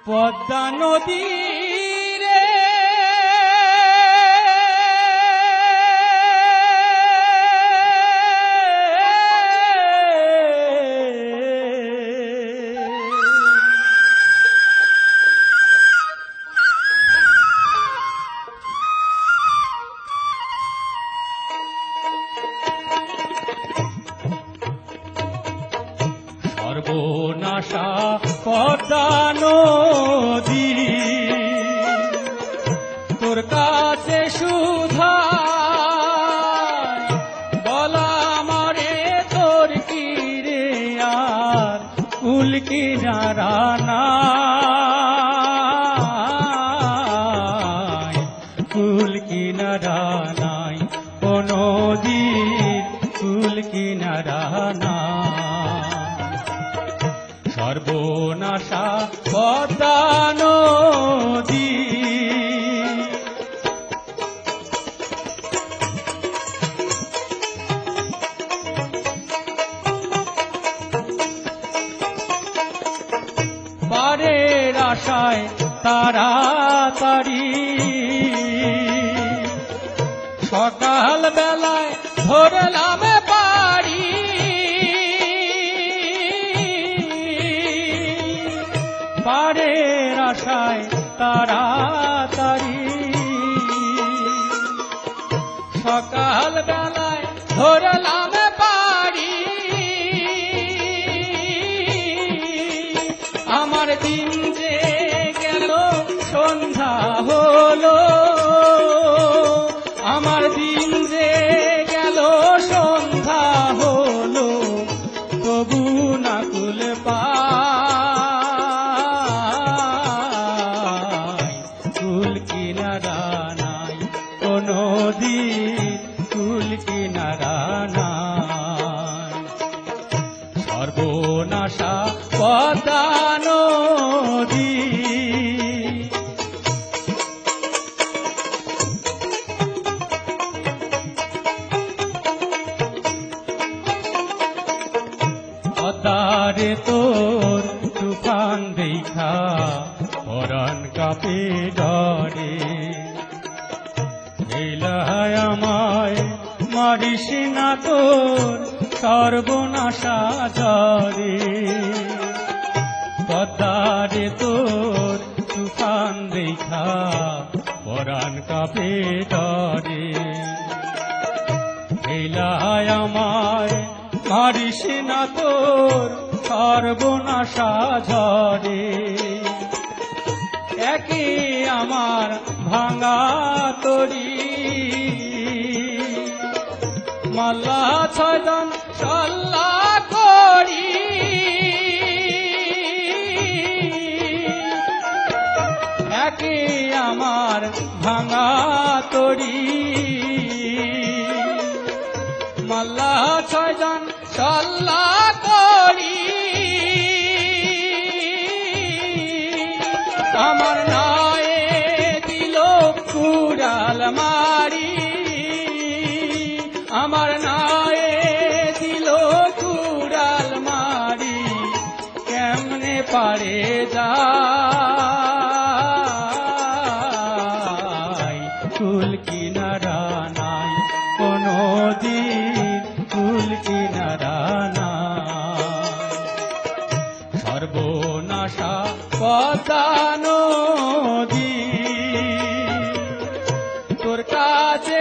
পদ্মা নদী রে সর্বনাশা পদ্মা নদী তোর কাছে সুধায় বলা মারে তোর কি রে আর কুল কিনারা নাই, কুল কিনারা নাই, ও নদীর কুল কিনারা নাই। সর্বনাশা পদ্মা নদী পারের আশায় তাড়াতাড়ি সকাল বেলায় ধরলাম পাড়ি, পারের আশায় তাড়াতাড়ি সকাল বেলায় ধরলাম পাড়ি। আমার দিন যে গেল সন্ধ্যা হলো, আমার দিন যে গেল সন্ধ্যা হলো, তবু না কুল পাই, কুল কিনারা নাই, ও নদীর কুল কিনারা নাই। সর্বনাশা পদ্মা নদী পদ্মারে তোর তুফান দেখা পরাণ কাঁপে ডরে, এলায় আমায় মারিস না তোর সর্বনাশা ঝরে। পদ্মারে তোর তুফান দেখা পরাণ কাঁপে ডরে, এলায় আমায় মারিস না তোর সর্বনাশা ঝরে। একে আমার ভাঙা তরি মাল্লা ছয়জন সল্লা করি, একে আমার ভাঙা তরি মাল্লা ছয়জন সল্লা করি। আমার নায়ে দিল কুড়াল মারি, আমার নায়ে দিল কুড়াল মারি, কেমনে পারে যায় কুল কিনারা নাই, ও নদীর কুল কিনারা নাই। সর্বনাশা পদ্মা নদী তোর কাছে